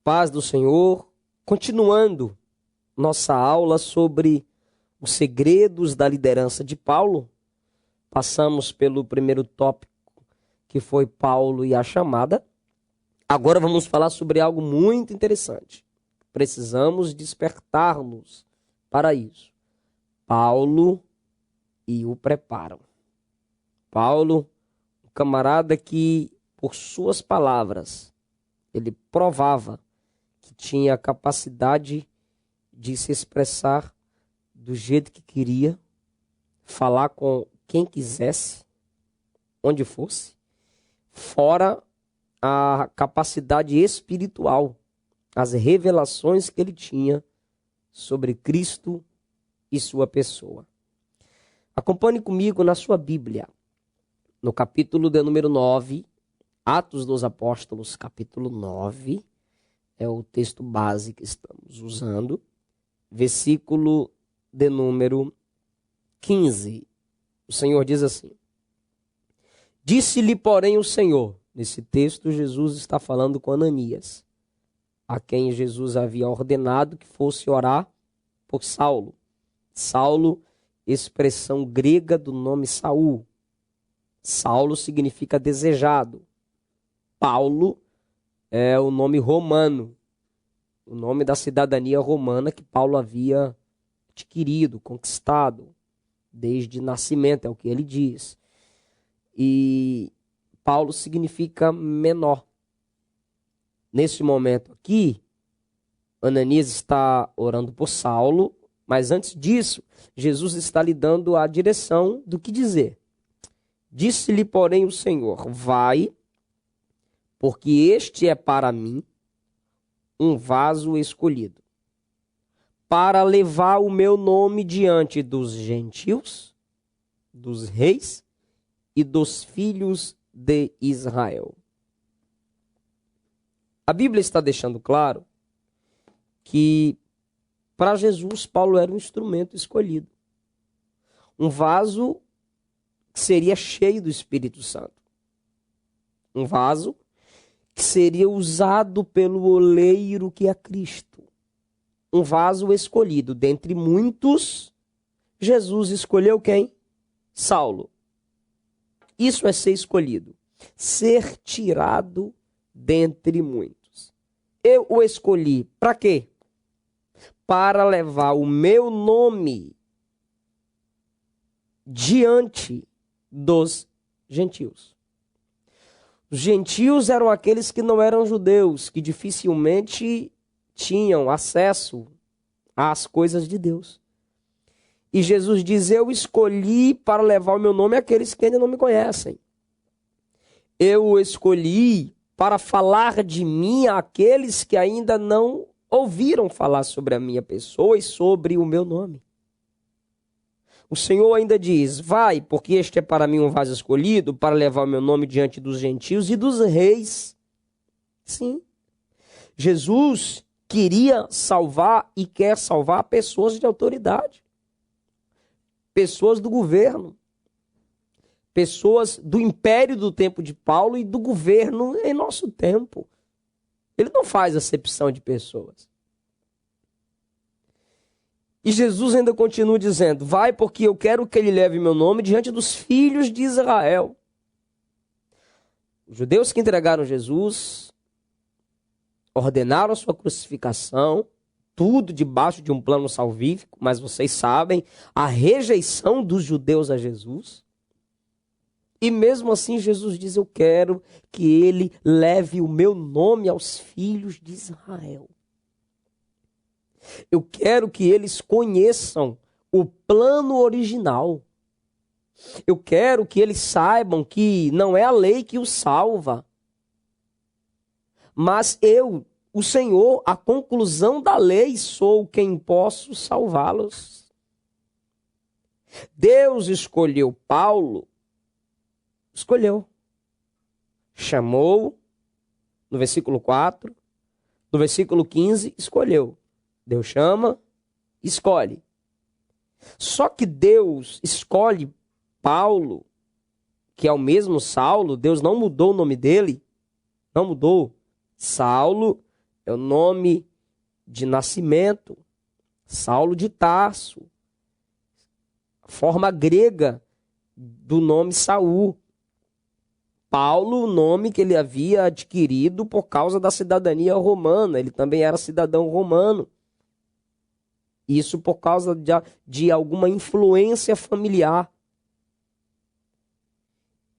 Paz do Senhor, continuando nossa aula sobre os segredos da liderança de Paulo. Passamos pelo primeiro tópico, que foi Paulo e a chamada. Agora vamos falar sobre algo muito interessante. Precisamos despertar-nos para isso. Paulo e o preparam. Paulo, um camarada que, por suas palavras, ele provava que tinha a capacidade de se expressar do jeito que queria, falar com quem quisesse, onde fosse, fora a capacidade espiritual, as revelações que ele tinha sobre Cristo e sua pessoa. Acompanhe comigo na sua Bíblia, no capítulo de número 9, Atos dos Apóstolos, capítulo 9, é o texto base que estamos usando, versículo de número 15. O Senhor diz assim: Disse-lhe, porém, o Senhor. Nesse texto, Jesus está falando com Ananias, a quem Jesus havia ordenado que fosse orar por Saulo. Saulo, expressão grega do nome Saul. Saulo significa desejado. Paulo é o nome romano, o nome da cidadania romana que Paulo havia adquirido, conquistado, desde nascimento, é o que ele diz. E Paulo significa menor. Nesse momento aqui, Ananias está orando por Saulo, mas antes disso, Jesus está lhe dando a direção do que dizer. Disse-lhe, porém, o Senhor: vai, porque este é para mim um vaso escolhido, para levar o meu nome diante dos gentios, dos reis e dos filhos de Israel. A Bíblia está deixando claro que para Jesus, Paulo era um instrumento escolhido. Um vaso que seria cheio do Espírito Santo. Um vaso que seria usado pelo oleiro que é Cristo. Um vaso escolhido. Dentre muitos, Jesus escolheu quem? Saulo. Isso é ser escolhido. Ser tirado dentre muitos. Eu o escolhi para quê? Para levar o meu nome diante dos gentios. Os gentios eram aqueles que não eram judeus, que dificilmente tinham acesso às coisas de Deus. E Jesus diz: eu escolhi para levar o meu nome àqueles que ainda não me conhecem. Eu o escolhi para falar de mim àqueles que ainda não ouviram falar sobre a minha pessoa e sobre o meu nome. O Senhor ainda diz: vai, porque este é para mim um vaso escolhido, para levar o meu nome diante dos gentios e dos reis. Sim, Jesus queria salvar e quer salvar pessoas de autoridade. Pessoas do governo. Pessoas do império do tempo de Paulo e do governo em nosso tempo. Ele não faz acepção de pessoas. E Jesus ainda continua dizendo: vai, porque eu quero que ele leve meu nome diante dos filhos de Israel. Os judeus que entregaram Jesus, ordenaram sua crucificação, tudo debaixo de um plano salvífico, mas vocês sabem a rejeição dos judeus a Jesus. E mesmo assim Jesus diz: eu quero que ele leve o meu nome aos filhos de Israel. Eu quero que eles conheçam o plano original. Eu quero que eles saibam que não é a lei que os salva, mas eu, o Senhor, a conclusão da lei, sou quem posso salvá-los. Deus escolheu Paulo, escolheu, chamou, no versículo 4, no versículo 15, escolheu. Deus chama, escolhe. Só que Deus escolhe Paulo, que é o mesmo Saulo. Deus não mudou o nome dele, não mudou. Saulo é o nome de nascimento. Saulo de Tarso, forma grega do nome Saul. Paulo, o nome que ele havia adquirido por causa da cidadania romana. Ele também era cidadão romano. Isso por causa de alguma influência familiar.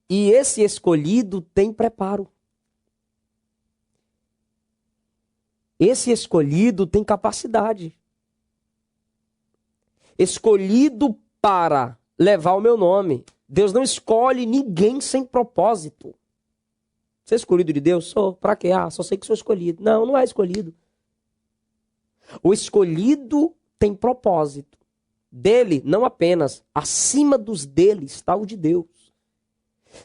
E esse escolhido tem preparo. Esse escolhido tem capacidade. Escolhido para levar o meu nome. Deus não escolhe ninguém sem propósito. Você é escolhido de Deus? Sou. Pra quê? Só sei que sou escolhido. Não, não é escolhido. O escolhido tem propósito. Dele, não apenas. Acima dos deles está o de Deus.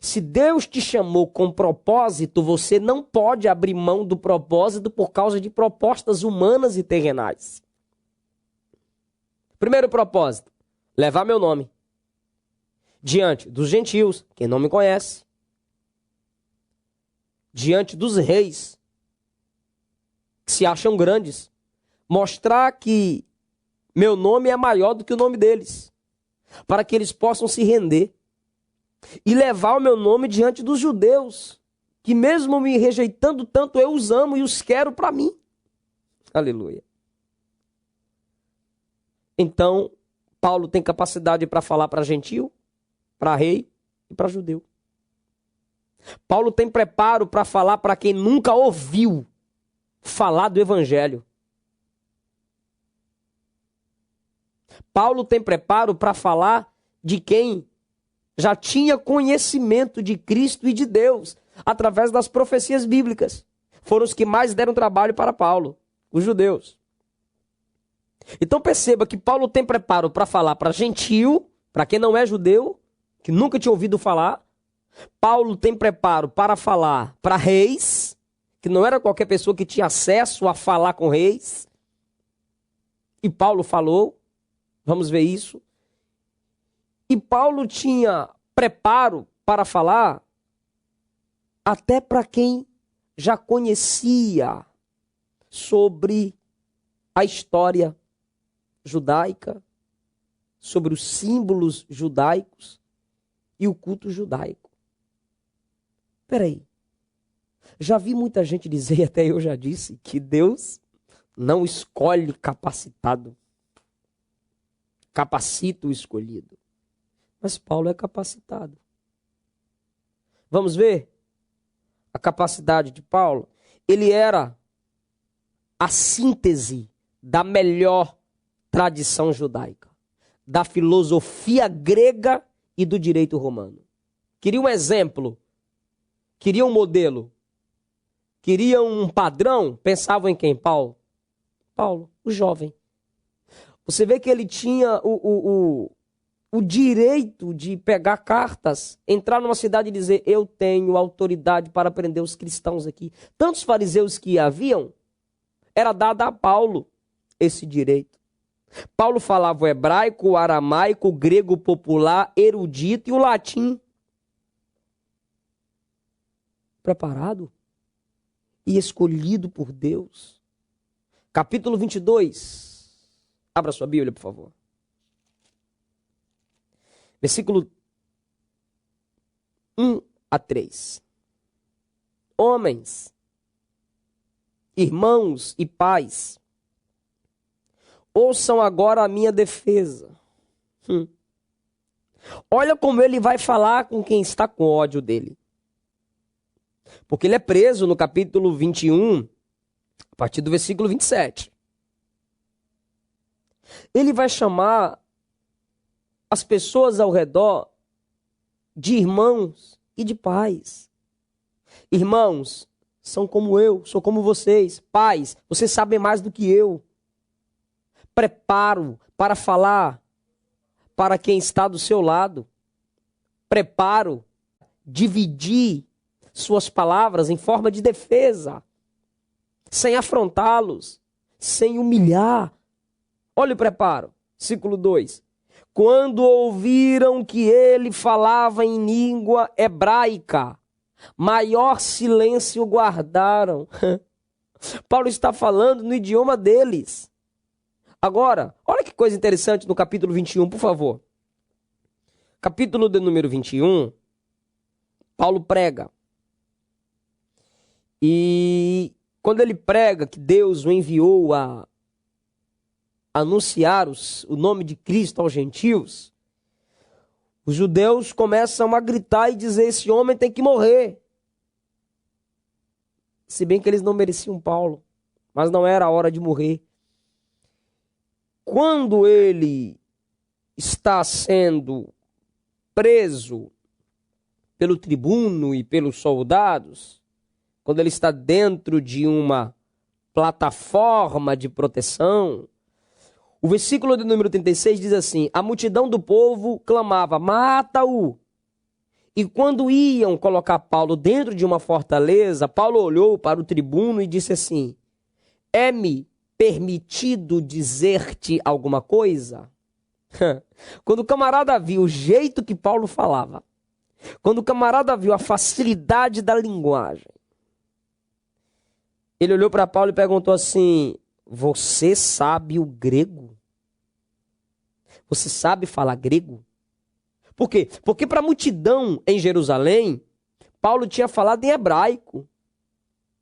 Se Deus te chamou com propósito, você não pode abrir mão do propósito por causa de propostas humanas e terrenais. Primeiro propósito, levar meu nome diante dos gentios, quem não me conhece, diante dos reis, que se acham grandes, mostrar que meu nome é maior do que o nome deles, para que eles possam se render, e levar o meu nome diante dos judeus, que mesmo me rejeitando tanto, eu os amo e os quero para mim. Aleluia. Então, Paulo tem capacidade para falar para gentio, para rei e para judeu. Paulo tem preparo para falar para quem nunca ouviu falar do evangelho. Paulo tem preparo para falar de quem já tinha conhecimento de Cristo e de Deus, através das profecias bíblicas. Foram os que mais deram trabalho para Paulo, os judeus. Então perceba que Paulo tem preparo para falar para gentio, para quem não é judeu, que nunca tinha ouvido falar. Paulo tem preparo para falar para reis, que não era qualquer pessoa que tinha acesso a falar com reis. E Paulo falou, vamos ver isso. E Paulo tinha preparo para falar até para quem já conhecia sobre a história judaica, sobre os símbolos judaicos e o culto judaico. Peraí, já vi muita gente dizer, até eu já disse, que Deus não escolhe capacitado, capacita o escolhido. Mas Paulo é capacitado. Vamos ver a capacidade de Paulo? Ele era a síntese da melhor tradição judaica, da filosofia grega e do direito romano. Queria um exemplo, queria um modelo, queria um padrão, pensavam em quem? Paulo, o jovem. Você vê que ele tinha o direito de pegar cartas, entrar numa cidade e dizer, eu tenho autoridade para prender os cristãos aqui. Tantos fariseus que haviam, era dado a Paulo esse direito. Paulo falava o hebraico, o aramaico, o grego popular, erudito e o latim. Preparado e escolhido por Deus. Capítulo 22. Abra sua Bíblia, por favor. Versículo 1 a 3. Homens, irmãos e pais, ouçam agora a minha defesa. Olha como ele vai falar com quem está com ódio dele. Porque ele é preso no capítulo 21, a partir do versículo 27. Ele vai chamar as pessoas ao redor de irmãos e de pais. Irmãos, são como eu, sou como vocês. Pais, vocês sabem mais do que eu. Preparo para falar para quem está do seu lado. Preparo, dividir suas palavras em forma de defesa, sem afrontá-los, sem humilhar. Olha o preparo. Versículo 2. Quando ouviram que ele falava em língua hebraica, maior silêncio guardaram. Paulo está falando no idioma deles. Agora, olha que coisa interessante no capítulo 21, por favor. Capítulo de número 21, Paulo prega. E quando ele prega que Deus o enviou a anunciar o nome de Cristo aos gentios, os judeus começam a gritar e dizer: esse homem tem que morrer. Se bem que eles não mereciam Paulo, mas não era a hora de morrer. Quando ele está sendo preso pelo tribuno e pelos soldados, quando ele está dentro de uma plataforma de proteção, o versículo de número 36 diz assim: a multidão do povo clamava: mata-o! E quando iam colocar Paulo dentro de uma fortaleza, Paulo olhou para o tribuno e disse assim: é-me permitido dizer-te alguma coisa? Quando o camarada viu o jeito que Paulo falava, quando o camarada viu a facilidade da linguagem, ele olhou para Paulo e perguntou assim: você sabe o grego? Você sabe falar grego? Por quê? Porque para a multidão em Jerusalém, Paulo tinha falado em hebraico,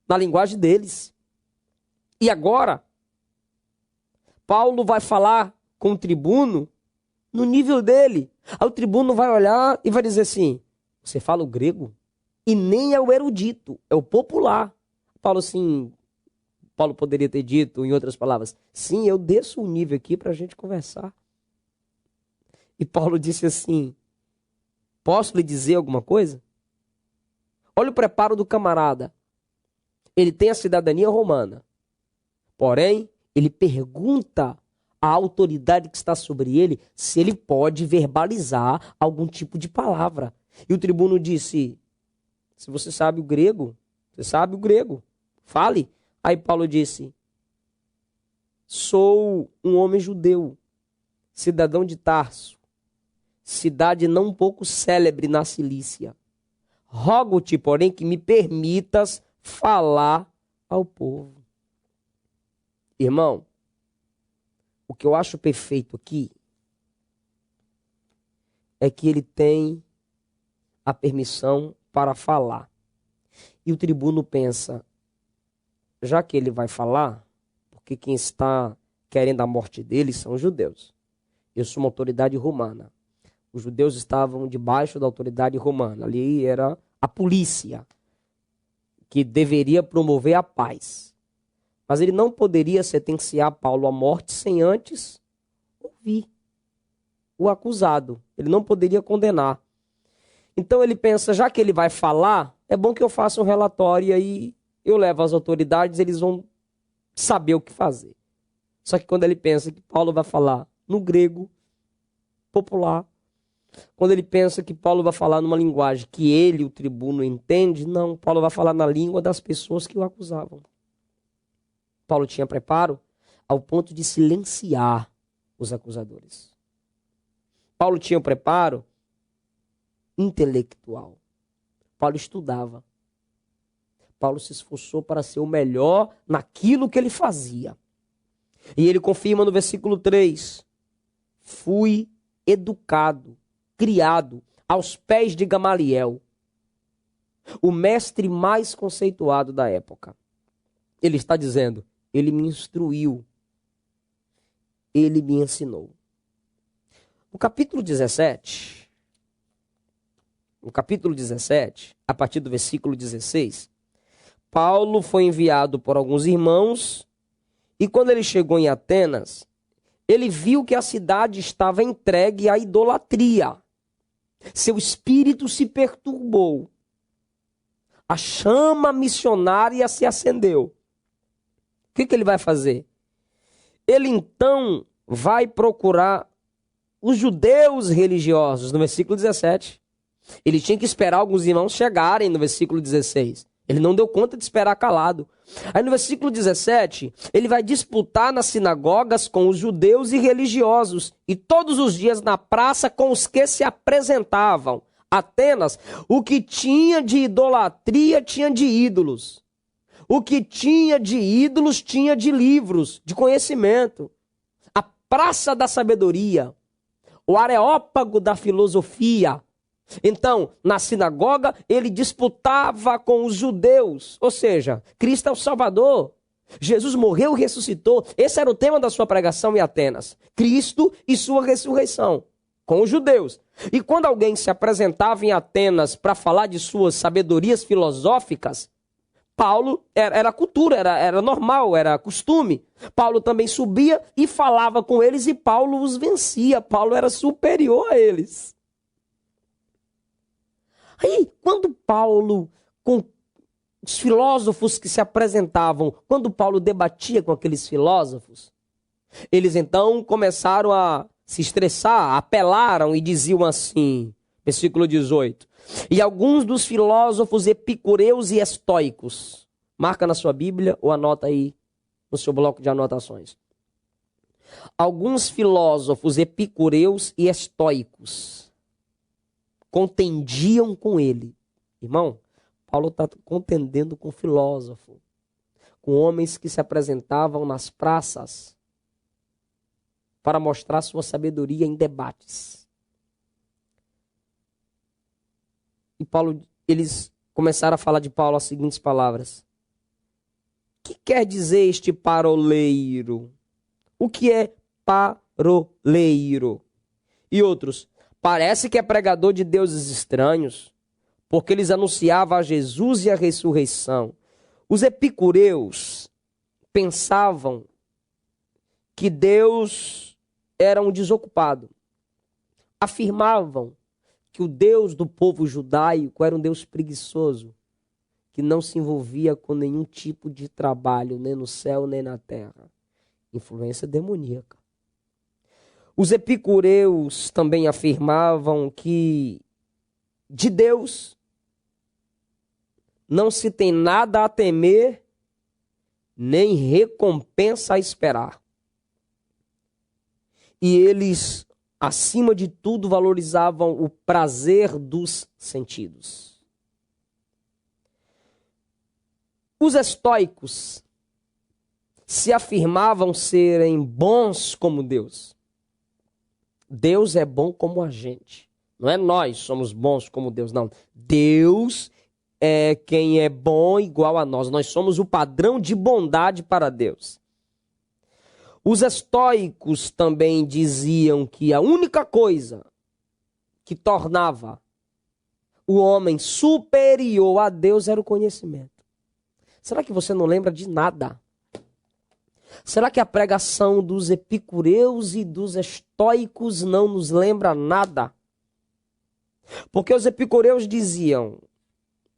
na linguagem deles. E agora, Paulo vai falar com o tribuno no nível dele. Aí o tribuno vai olhar e vai dizer assim: você fala o grego? E nem é o erudito, é o popular. Paulo poderia ter dito, em outras palavras: sim, eu desço o nível aqui para a gente conversar. E Paulo disse assim: posso lhe dizer alguma coisa? Olha o preparo do camarada. Ele tem a cidadania romana. Porém, ele pergunta à autoridade que está sobre ele se ele pode verbalizar algum tipo de palavra. E o tribuno disse: se você sabe o grego, fale. Aí Paulo disse: sou um homem judeu, cidadão de Tarso, cidade não pouco célebre na Cilícia. Rogo-te, porém, que me permitas falar ao povo. Irmão, o que eu acho perfeito aqui é que ele tem a permissão para falar. E o tribuno pensa: já que ele vai falar, porque quem está querendo a morte dele são os judeus. Eu sou uma autoridade romana. Os judeus estavam debaixo da autoridade romana. Ali era a polícia que deveria promover a paz. Mas ele não poderia sentenciar Paulo à morte sem antes ouvir o acusado. Ele não poderia condenar. Então ele pensa: já que ele vai falar, é bom que eu faça um relatório e aí eu levo às autoridades, eles vão saber o que fazer. Só que quando ele pensa que Paulo vai falar no grego popular, quando ele pensa que Paulo vai falar numa linguagem que ele, o tribuno, entende, não, Paulo vai falar na língua das pessoas que o acusavam. Paulo tinha preparo ao ponto de silenciar os acusadores. Paulo tinha um preparo intelectual. Paulo estudava. Paulo se esforçou para ser o melhor naquilo que ele fazia. E ele confirma no versículo 3: fui educado, criado aos pés de Gamaliel, o mestre mais conceituado da época. Ele está dizendo: ele me instruiu, ele me ensinou. No capítulo 17, a partir do versículo 16, Paulo foi enviado por alguns irmãos e quando ele chegou em Atenas, ele viu que a cidade estava entregue à idolatria. Seu espírito se perturbou. A chama missionária se acendeu. O que ele vai fazer? Ele então vai procurar os judeus religiosos, no versículo 17. Ele tinha que esperar alguns irmãos chegarem no versículo 16. Ele não deu conta de esperar calado. Aí no versículo 17, ele vai disputar nas sinagogas com os judeus e religiosos, e todos os dias na praça com os que se apresentavam. Atenas, o que tinha de idolatria tinha de ídolos. O que tinha de ídolos tinha de livros, de conhecimento. A praça da sabedoria, o areópago da filosofia. Então, na sinagoga, ele disputava com os judeus. Ou seja, Cristo é o Salvador. Jesus morreu e ressuscitou. Esse era o tema da sua pregação em Atenas. Cristo e sua ressurreição. Com os judeus. E quando alguém se apresentava em Atenas para falar de suas sabedorias filosóficas, Paulo, era cultura, era normal, era costume. Paulo também subia e falava com eles e Paulo os vencia. Paulo era superior a eles. Aí, quando Paulo, com os filósofos que se apresentavam, quando Paulo debatia com aqueles filósofos, eles então começaram a se estressar, apelaram e diziam assim, versículo 18, e alguns dos filósofos epicureus e estoicos, marca na sua Bíblia ou anota aí no seu bloco de anotações. Alguns filósofos epicureus e estoicos contendiam com ele. Irmão, Paulo está contendendo com filósofo, com homens que se apresentavam nas praças para mostrar sua sabedoria em debates. E Paulo, eles começaram a falar de Paulo as seguintes palavras. O que quer dizer este paroleiro? O que é paroleiro? E outros, parece que é pregador de deuses estranhos, porque eles anunciavam a Jesus e a ressurreição. Os epicureus pensavam que Deus era um desocupado. Afirmavam que o Deus do povo judaico era um Deus preguiçoso, que não se envolvia com nenhum tipo de trabalho, nem no céu, nem na terra. Influência demoníaca. Os epicureus também afirmavam que de Deus não se tem nada a temer, nem recompensa a esperar. E eles, acima de tudo, valorizavam o prazer dos sentidos. Os estoicos se afirmavam serem bons como Deus. Deus é bom como a gente. Não é nós somos bons como Deus, não. Deus é quem é bom igual a nós. Nós somos o padrão de bondade para Deus. Os estoicos também diziam que a única coisa que tornava o homem superior a Deus era o conhecimento. Será que você não lembra de nada? Será que a pregação dos epicureus e dos estoicos não nos lembra nada? Porque os epicureus diziam,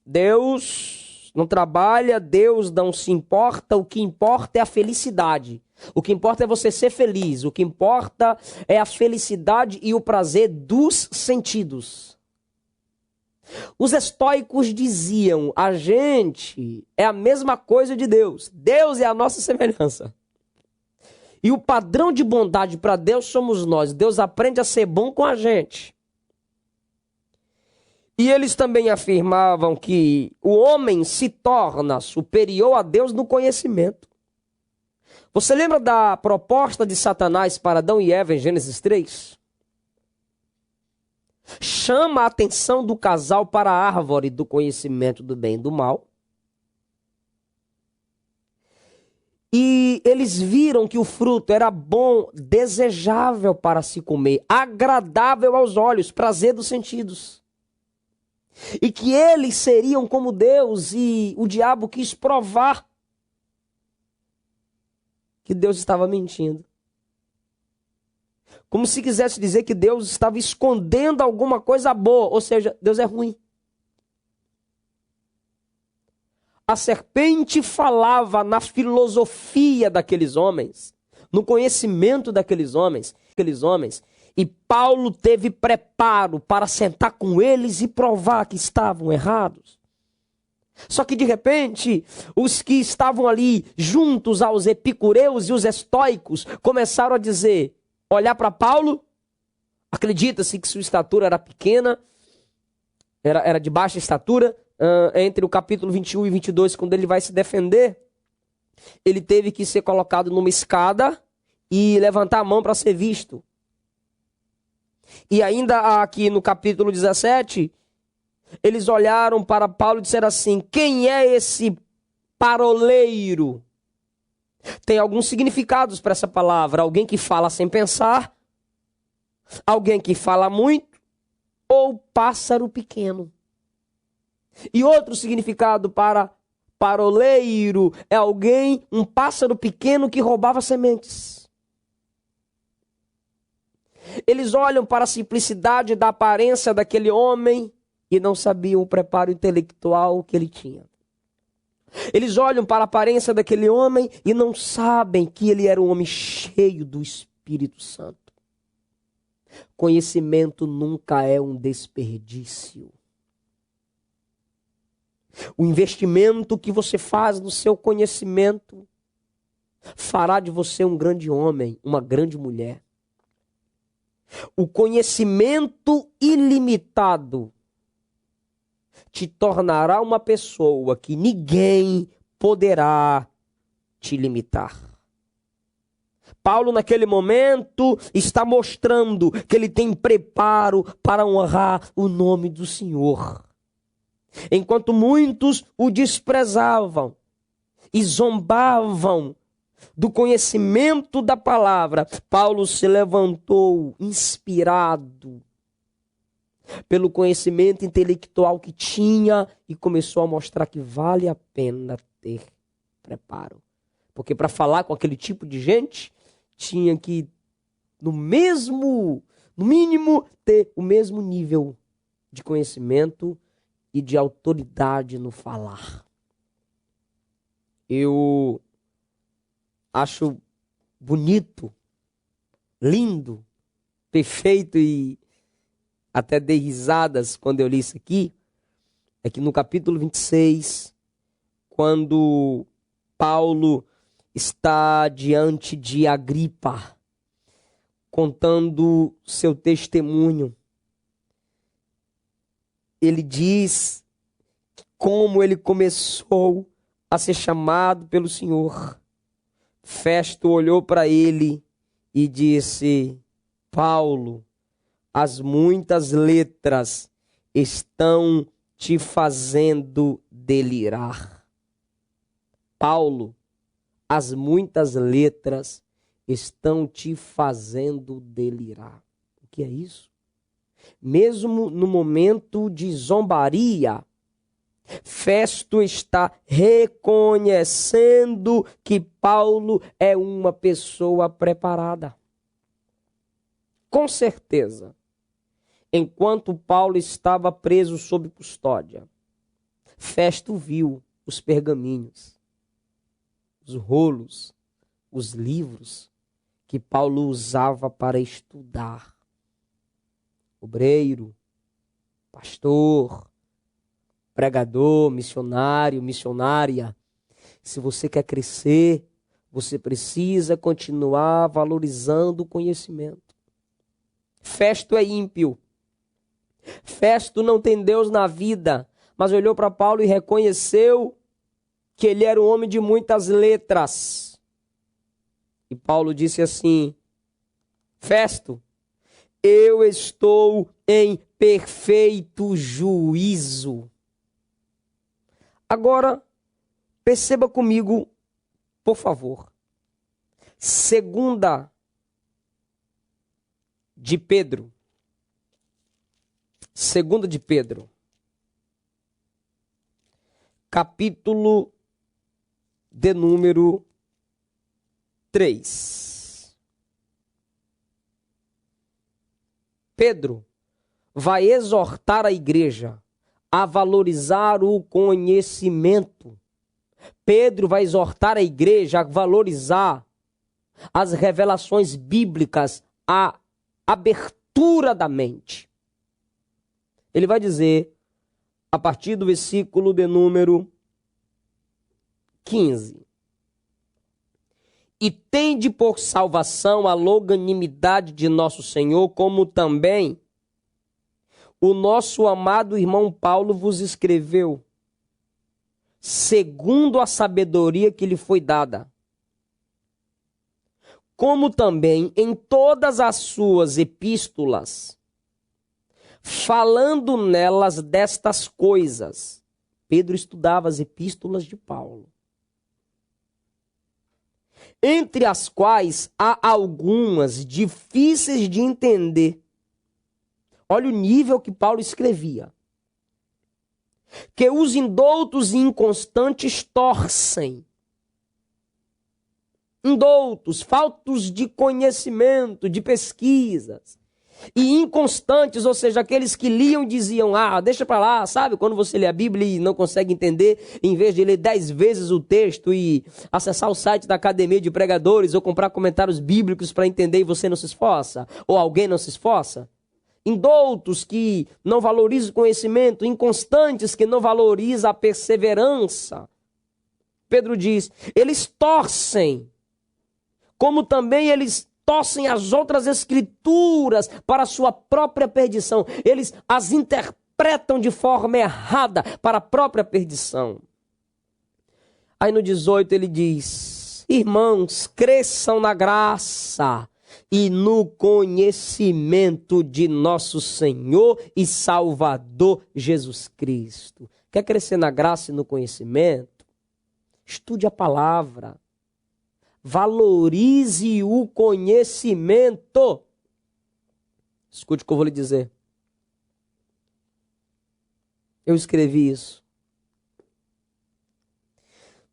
Deus não trabalha, Deus não se importa, o que importa é a felicidade. O que importa é você ser feliz, o que importa é a felicidade e o prazer dos sentidos. Os estoicos diziam, a gente é a mesma coisa de Deus, Deus é a nossa semelhança. E o padrão de bondade para Deus somos nós, Deus aprende a ser bom com a gente. E eles também afirmavam que o homem se torna superior a Deus no conhecimento. Você lembra da proposta de Satanás para Adão e Eva em Gênesis 3? Chama a atenção do casal para a árvore do conhecimento do bem e do mal. E eles viram que o fruto era bom, desejável para se comer, agradável aos olhos, prazer dos sentidos. E que eles seriam como Deus, e o diabo quis provar que Deus estava mentindo. Como se quisesse dizer que Deus estava escondendo alguma coisa boa, ou seja, Deus é ruim. A serpente falava na filosofia daqueles homens, no conhecimento daqueles homens, e Paulo teve preparo para sentar com eles e provar que estavam errados. Só que de repente, os que estavam ali juntos aos epicureus e os estoicos começaram a dizer, olhar para Paulo, acredita-se que sua estatura era pequena, era de baixa estatura. Entre o capítulo 21 e 22, quando ele vai se defender, ele teve que ser colocado numa escada e levantar a mão para ser visto. E ainda aqui no capítulo 17, eles olharam para Paulo e disseram assim: quem é esse paroleiro? Tem alguns significados para essa palavra: alguém que fala sem pensar, alguém que fala muito, ou pássaro pequeno. E outro significado para paroleiro é alguém, um pássaro pequeno que roubava sementes. Eles olham para a simplicidade da aparência daquele homem e não sabiam o preparo intelectual que ele tinha. Eles olham para a aparência daquele homem e não sabem que ele era um homem cheio do Espírito Santo. Conhecimento nunca é um desperdício. O investimento que você faz no seu conhecimento fará de você um grande homem, uma grande mulher. O conhecimento ilimitado te tornará uma pessoa que ninguém poderá te limitar. Paulo, naquele momento, está mostrando que ele tem preparo para honrar o nome do Senhor. Enquanto muitos o desprezavam e zombavam do conhecimento da palavra, Paulo se levantou inspirado pelo conhecimento intelectual que tinha e começou a mostrar que vale a pena ter preparo. Porque para falar com aquele tipo de gente, tinha que, no mínimo, ter o mesmo nível de conhecimento e de autoridade no falar. Eu acho bonito, lindo, perfeito e até dei risadas quando eu li isso aqui, é que no capítulo 26, quando Paulo está diante de Agripa, contando seu testemunho, ele diz como ele começou a ser chamado pelo Senhor. Festo olhou para ele e disse: Paulo, as muitas letras estão te fazendo delirar. Paulo, as muitas letras estão te fazendo delirar. O que é isso? Mesmo no momento de zombaria, Festo está reconhecendo que Paulo é uma pessoa preparada. Com certeza, enquanto Paulo estava preso sob custódia, Festo viu os pergaminhos, os rolos, os livros que Paulo usava para estudar. Obreiro, pastor, pregador, missionário, missionária. Se você quer crescer, você precisa continuar valorizando o conhecimento. Festo é ímpio. Festo não tem Deus na vida, mas olhou para Paulo e reconheceu que ele era um homem de muitas letras. E Paulo disse assim: Festo, eu estou em perfeito juízo. Agora, perceba comigo, por favor. Segunda de Pedro. Segunda de Pedro. Capítulo de número 3. Pedro vai exortar a igreja a valorizar o conhecimento. Pedro vai exortar a igreja a valorizar as revelações bíblicas, a abertura da mente. Ele vai dizer, a partir do versículo de número 15: E tende por salvação a longanimidade de nosso Senhor, como também o nosso amado irmão Paulo vos escreveu, segundo a sabedoria que lhe foi dada, como também em todas as suas epístolas, falando nelas destas coisas. Pedro estudava as epístolas de Paulo, entre as quais há algumas difíceis de entender. Olha o nível que Paulo escrevia. Que os indoutos e inconstantes torcem. Indoutos, faltos de conhecimento, de pesquisas. E inconstantes, ou seja, aqueles que liam e diziam, deixa pra lá, sabe? Quando você lê a Bíblia e não consegue entender, em vez de ler 10 vezes o texto e acessar o site da Academia de Pregadores ou comprar comentários bíblicos para entender e você não se esforça, ou alguém não se esforça. Indoutos que não valorizam o conhecimento, inconstantes que não valorizam a perseverança. Pedro diz, eles torcem, como também eles torcem as outras escrituras para a sua própria perdição. Eles as interpretam de forma errada para a própria perdição. Aí no 18 ele diz, irmãos, cresçam na graça e no conhecimento de nosso Senhor e Salvador Jesus Cristo. Quer crescer na graça e no conhecimento? Estude a palavra. Valorize o conhecimento. Escute o que eu vou lhe dizer. Eu escrevi isso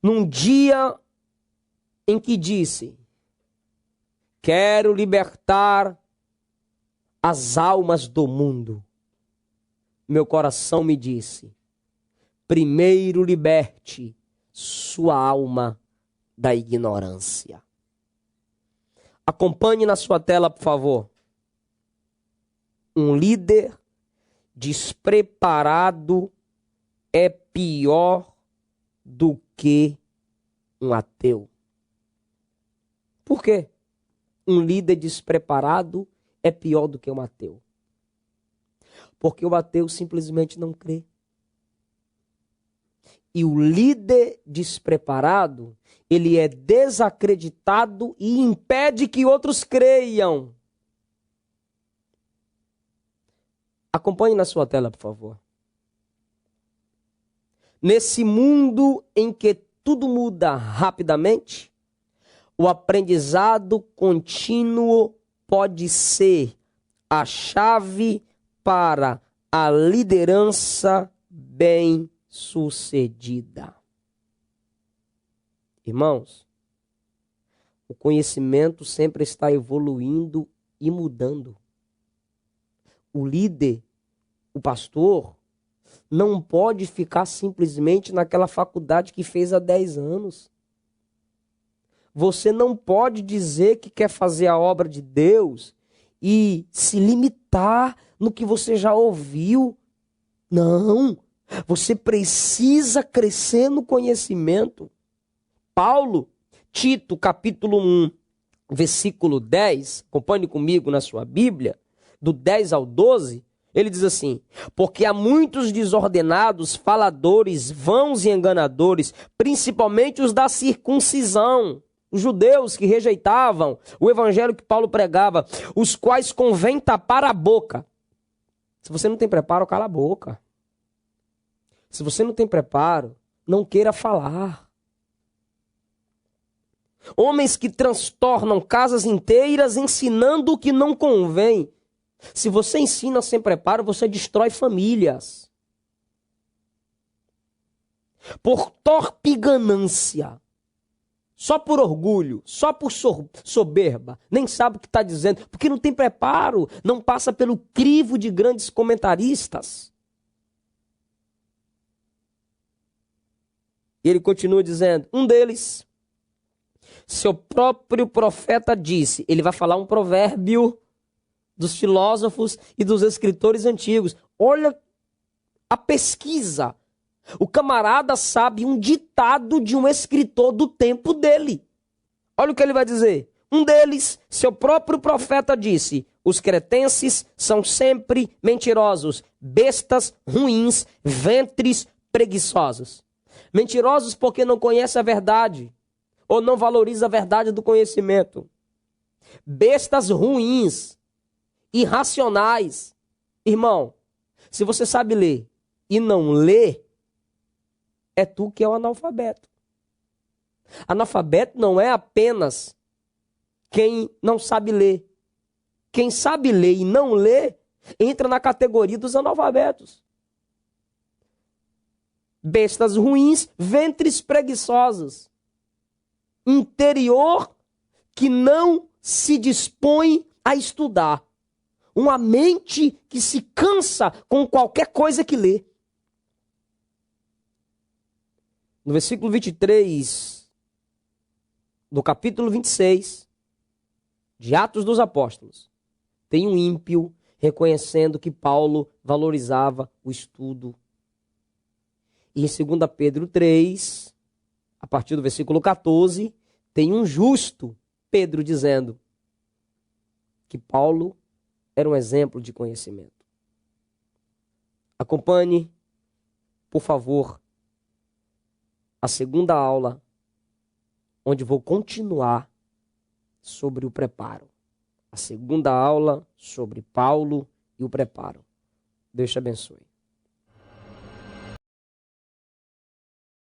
num dia em que disse, quero libertar as almas do mundo. Meu coração me disse, primeiro liberte sua alma da ignorância. Acompanhe na sua tela, por favor. Um líder despreparado é pior do que um ateu. Por quê? Um líder despreparado é pior do que um ateu. Porque o ateu simplesmente não crê. E o líder despreparado, ele é desacreditado e impede que outros creiam. Acompanhe na sua tela, por favor. Nesse mundo em que tudo muda rapidamente, o aprendizado contínuo pode ser a chave para a liderança bem-sucedida. Irmãos, o conhecimento sempre está evoluindo e mudando. O líder, o pastor, não pode ficar simplesmente naquela faculdade que fez há 10 anos. Você não pode dizer que quer fazer a obra de Deus e se limitar no que você já ouviu. Não, você precisa crescer no conhecimento. Paulo, Tito, capítulo 1, versículo 10, acompanhe comigo na sua Bíblia, do 10 ao 12, ele diz assim, porque há muitos desordenados, faladores, vãos e enganadores, principalmente os da circuncisão, os judeus que rejeitavam o evangelho que Paulo pregava, os quais convém tapar a boca. Se você não tem preparo, cala a boca. Se você não tem preparo, não queira falar. Homens que transtornam casas inteiras ensinando o que não convém. Se você ensina sem preparo, você destrói famílias. Por torpe ganância, só por orgulho, só por soberba, nem sabe o que está dizendo, porque não tem preparo, não passa pelo crivo de grandes comentaristas. E ele continua dizendo, um deles, seu próprio profeta disse, ele vai falar um provérbio dos filósofos e dos escritores antigos. Olha a pesquisa. O camarada sabe um ditado de um escritor do tempo dele. Olha o que ele vai dizer. Um deles, seu próprio profeta disse: os cretenses são sempre mentirosos, bestas ruins, ventres preguiçosos. Mentirosos porque não conhecem a verdade, ou não valorizam a verdade do conhecimento. Bestas ruins, irracionais. Irmão, se você sabe ler e não lê, é tu que é o analfabeto. Analfabeto não é apenas quem não sabe ler. Quem sabe ler e não lê, entra na categoria dos analfabetos. Bestas ruins, ventres preguiçosos. Interior que não se dispõe a estudar. Uma mente que se cansa com qualquer coisa que lê. No versículo 23 do capítulo 26 de Atos dos Apóstolos, tem um ímpio reconhecendo que Paulo valorizava o estudo. E em 2 Pedro 3, a partir do versículo 14, tem um justo Pedro dizendo que Paulo era um exemplo de conhecimento. Acompanhe, por favor, a segunda aula, onde vou continuar sobre o preparo. A segunda aula sobre Paulo e o preparo. Deus te abençoe.